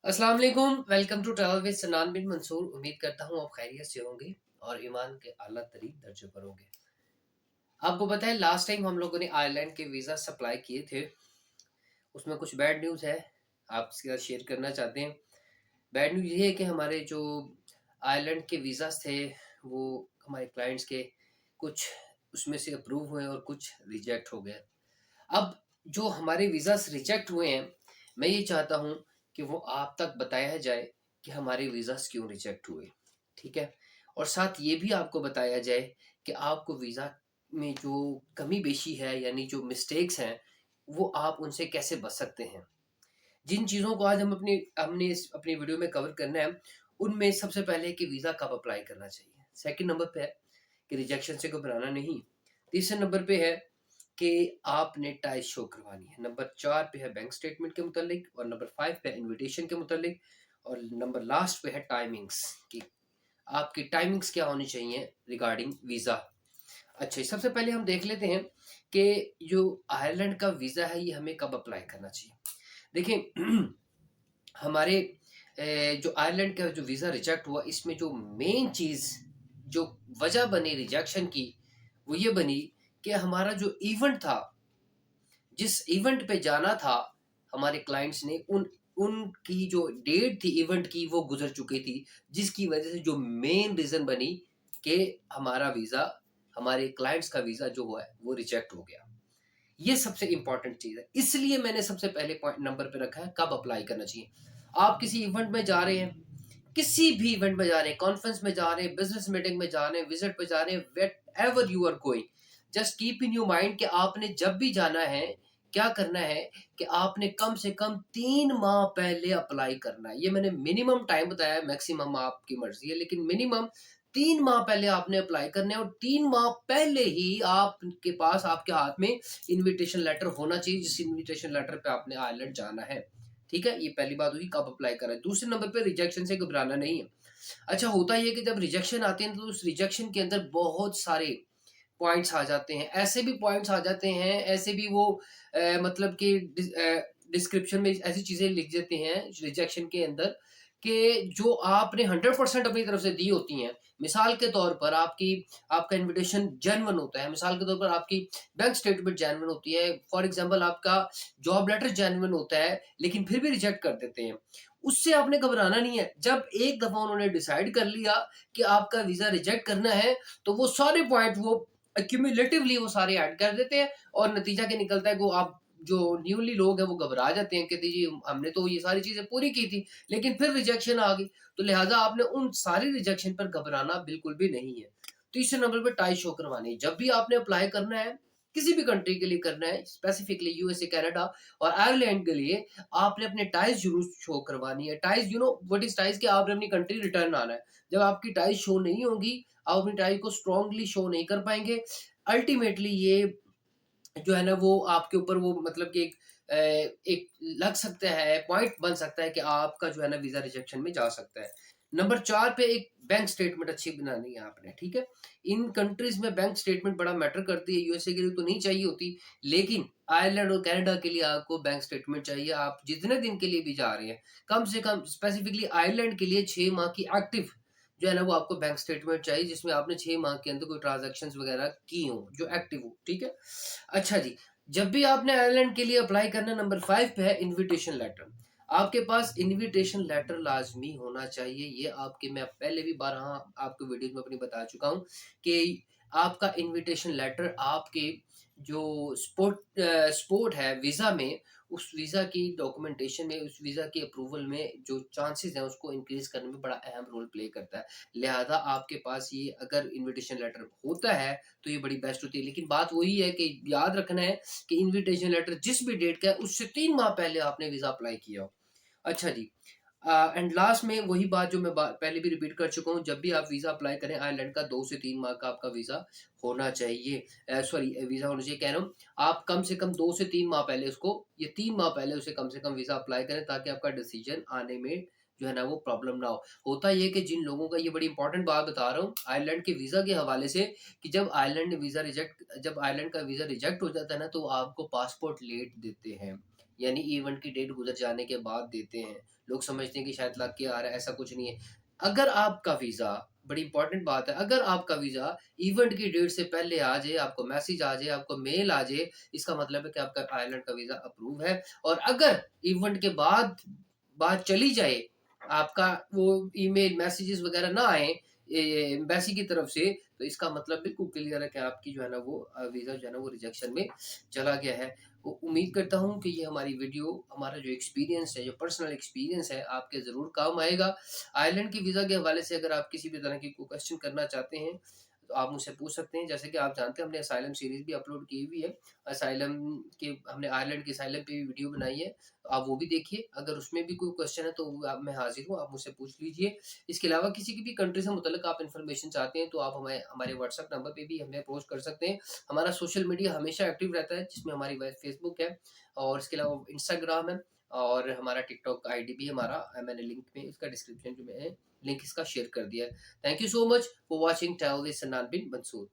अस्सलाम वालेकुम। Welcome to travel with सनान बिन मंसूर। उम्मीद करता हूँ आप खैरियत से होंगे और ईमान के आला तरीन दर्जे पर होंगे। आपको पता है लास्ट टाइम हम लोगों ने आयरलैंड के वीज़ा सप्लाई किए थे। उसमें कुछ बैड न्यूज़ है, आपके साथ शेयर करना चाहते हैं। बैड न्यूज़ ये है कि हमारे जो आयरलैंड के वीज़ाज़ थे वो हमारे क्लाइंट्स के कुछ उसमें से अप्रूव हुए और कुछ रिजेक्ट हो गए। अब जो हमारे वीज़ाज़ रिजेक्ट हुए हैं, मैं ये चाहता हूँ कि वो आप तक बताया जाए कि हमारे वीज़ाज़ क्यों रिजेक्ट हुए, ठीक है? और साथ ये भी आपको बताया जाए कि आपको वीज़ा में जो कमी-बेशी है यानी जो मिस्टेक्स हैं, वो आप उनसे कैसे बच सकते हैं। जिन चीज़ों को आज हमने इस अपनी वीडियो में कवर करना है, उनमें सबसे पहले कि वीज़ा कब अप्लाई करना चाहिए। सेकंड नंबर पे है कि रिजेक्शन से घबराना नहीं। तीसरे नंबर पे है कि आपने टाई शो करवानी है। नंबर 4 पे है बैंक स्टेटमेंट के मुतालिक और नंबर 5 पे है इन्विटेशन के मुतालिक और नंबर लास्ट पे है टाइमिंग्स कि आपकी टाइमिंग्स क्या होनी चाहिए रिगार्डिंग वीज़ा। अच्छा, सबसे पहले हम देख लेते हैं कि जो आयरलैंड का वीज़ा है ये हमें कब अप्लाई करना चाहिए। देखिए हमारे जो आयरलैंड का जो वीज़ा रिजेक्ट हुआ इसमें जो मेन चीज़ जो वजह बनी रिजेक्शन की वो ये बनी कि हमारा जो इवेंट था, जिस इवेंट पे जाना था हमारे क्लाइंट्स ने उनकी जो डेट थी इवेंट की वो गुजर चुकी थी, जिसकी वजह से जो मेन रीज़न बनी कि हमारा वीज़ा हमारे क्लाइंट्स का वीज़ा जो हुआ है वो रिजेक्ट हो गया। ये सबसे इम्पोर्टेंट चीज़ है। इसलिए मैंने सबसे पहले पॉइंट नंबर पे रखा है कब अप्लाई करना चाहिए। आप किसी इवेंट में जा रहे हैं, किसी भी इवेंट में जा रहे हैं, कॉन्फ्रेंस में जा रहे हैं, बिज़नेस मीटिंग में जा रहे हैं, विज़िट पे जा रहे हैं, wherever you are going, just keep in your mind कि आपने जब भी जाना है, क्या करना है कि आपने कम से कम 3 माह पहले अप्लाई करना है। ये मैंने मिनिमम टाइम बताया है, मैक्सिमम आपकी मर्ज़ी है, लेकिन मिनिमम 3 माह पहले आपने अप्लाई करना है और 3 माह पहले ही आपके पास आपके हाथ में इन्विटेशन लेटर होना चाहिए, जिस इन्विटेशन लेटर पे आपने आयरलैंड जाना है। ठीक है? ये पहली बात हुई कब अप्लाई करें। दूसरे नंबर पे रिजेक्शन से घबराना नहीं है। अच्छा होता ये है कि जब रिजेक्शन आते हैं तो उस रिजेक्शन के अंदर बहुत सारे पॉइंट्स आ जाते हैं। ऐसे भी पॉइंट्स आ जाते हैं, ऐसे भी वो मतलब कि डिस्क्रिप्शन में ऐसी चीज़ें लिख देते हैं रिजेक्शन के अंदर कि जो आपने 100% अपनी तरफ से दी होती हैं। मिसाल के तौर पर आपका इन्विटेशन जेन्युइन होता है। मिसाल के तौर पर आपकी बैंक स्टेटमेंट जेन्युइन होती है। फॉर एग्ज़ाम्पल आपका जॉब लेटर जेन्युइन होता है, लेकिन फिर भी रिजेक्ट कर देते हैं। उससे आपने घबराना नहीं है। जब एक दफ़ा उन्होंने डिसाइड कर लिया कि आपका वीज़ा रिजेक्ट करना है, तो वो सारे पॉइंट वो एक्युमुलेटिवली वो सारे ऐड कर देते हैं और नतीजा क्या निकलता है कि वो आप जो न्यूली लोग हैं वो घबरा जाते हैं, कहते जी हमने तो ये सारी चीज़ें पूरी की थी, लेकिन फिर रिजेक्शन आ गई। तो लिहाज़ा आपने उन सारी रिजेक्शन पर घबराना बिल्कुल भी नहीं है। तीसरे नंबर पे टाई शो करवानी है। जब भी आपने अप्लाई करना है, किसी भी कंट्री के लिए करना है, स्पेसिफिकली यूएसए, कनाडा और आयरलैंड के लिए, आपने अपने टाइज़ ज़रूर शो करवानी है। Ties you know what is ties कि आपने अपनी कंट्री रिटर्न आना है। जब आपकी टाइज़ शो नहीं होंगी, आप अपनी टाइज़ को स्ट्रांगली शो नहीं कर पाएँगे। अल्टीमेटली ये जो है ना वो आपके ऊपर वो मतलब कि एक लग सकता है, पॉइंट बन सकता है कि आपका जो है ना वीज़ा रिजेक्शन में जा सकता है। नंबर 4 पे एक बैंक स्टेटमेंट अच्छी बनानी है आपने, ठीक है? इन कंट्रीज़ में बैंक स्टेटमेंट बड़ा मैटर करती है, यूएसए के लिए तो नहीं चाहिए होती, लेकिन आयरलैंड और कनाडा के लिए आपको बैंक स्टेटमेंट चाहिए। आप जितने दिन के लिए भी जा रहे हैं, कम से कम स्पेसिफिकली आयरलैंड के लिए 6 माह की एक्टिव जो है ना वो आपको बैंक स्टेटमेंट चाहिए, जिसमें आपने 6 माह के अंदर कोई ट्रांज़ैक्शंस वगैरह की हों, जो एक्टिव हो, ठीक है? अच्छा जी, जब भी आपने आयरलैंड के लिए अप्लाई करना नंबर 5 पे है इन्विटेशन लेटर। आपके पास इन्विटेशन लेटर लाज़मी होना चाहिए। ये आपके मैं पहले भी बारहा आपको वीडियोज़ में अपनी बता चुका हूँ कि आपका इन्विटेशन लेटर आपके जो स्पोर्ट है वीज़ा में, उस वीज़ा की डॉक्यूमेंटेशन में, उस वीज़ा की अप्रूवल में जो चांसेज़ हैं उसको इंक्रीज़ करने में बड़ा अहम रोल प्ले करता है। लिहाज़ा आपके पास ये अगर इन्विटेशन लेटर होता है तो ये बड़ी बेस्ट होती है। लेकिन बात वही है कि याद रखना है कि इन्विटेशन लेटर जिस भी डेट का है उससे 3 माह पहले आपने वीज़ा अप्लाई किया हो। अच्छा जी। एंड लास्ट में वही बात जो मैं पहले भी रिपीट कर चुका हूँ, जब भी आप वीज़ा अप्लाई करें आयरलैंड का 2 से 3 माह का आपका वीज़ा होना चाहिए। सॉरी वीज़ा होना चाहिए कह रहा हूँ। आप कम से कम 2 से 3 माह पहले उसको ये 3 माह पहले उसे कम से कम वीज़ा अप्लाई करें ताकि आपका डिसीजन आने में जो है ना वो प्रॉब्लम ना हो। होता ये है कि जिन लोगों का ये बड़ी इंपॉर्टेंट बात बता रहा हूँ आयरलैंड के वीज़ा के हवाले से कि जब आयरलैंड का वीज़ा रिजेक्ट हो जाता है ना तो वो आपको पासपोर्ट लेट देते हैं। यानी इवेंट की डेट गुज़र जाने के बाद देते हैं। लोग समझते हैं कि शायद लग के आ रहा है, ऐसा कुछ नहीं है। अगर आपका वीज़ा, बड़ी इंपॉर्टेंट बात है, अगर आपका वीज़ा इवेंट की डेट से पहले आ जाए, आपको मैसेज आ जाए, आपको मेल आ जाए, इसका मतलब है कि आपका आयरलैंड का वीज़ा अप्रूव है। और अगर इवेंट के बाद बात चली जाए, आपका वो ईमेल, मैसेजेस वगैरह ना आएँ एम्बेसी की तरफ से, तो इसका मतलब बिल्कुल क्लियर है कि आपकी जो है ना वो वीज़ा जो है ना वो रिजेक्शन में चला गया है। उम्मीद करता हूँ कि ये हमारी वीडियो, हमारा जो एक्सपीरियंस है, जो पर्सनल एक्सपीरियंस है, आपके ज़रूर काम आएगा। आयरलैंड की वीज़ा के हवाले से अगर आप किसी भी तरह की कोई क्वेश्चन करना चाहते हैं, तो आप मुझसे पूछ सकते हैं। जैसे कि आप जानते हैं हमने असाइलम सीरीज़ भी अपलोड की हुई है। असाइलम के हमने आयरलैंड के असाइलम पे भी वीडियो बनाई है, तो आप वो भी देखिए। अगर उसमें भी कोई क्वेश्चन है तो वो आप मैं हाज़िर हूँ, आप मुझसे पूछ लीजिए। इसके अलावा किसी की भी कंट्री से मुतल्लिक आप इन्फॉर्मेशन चाहते हैं तो आप हमें हमारे व्हाट्सएप नंबर पे भी हमें अप्रोच कर सकते हैं। हमारा सोशल मीडिया हमेशा एक्टिव रहता है, जिसमें हमारी फेसबुक है और इसके अलावा इंस्टाग्राम है और हमारा टिकटॉक आईडी भी हमारा मैंने लिंक में इसका डिस्क्रिप्शन में लिंक इसका शेयर कर दिया है। Thank you so much for watching travel with Sannan bin Mansoor.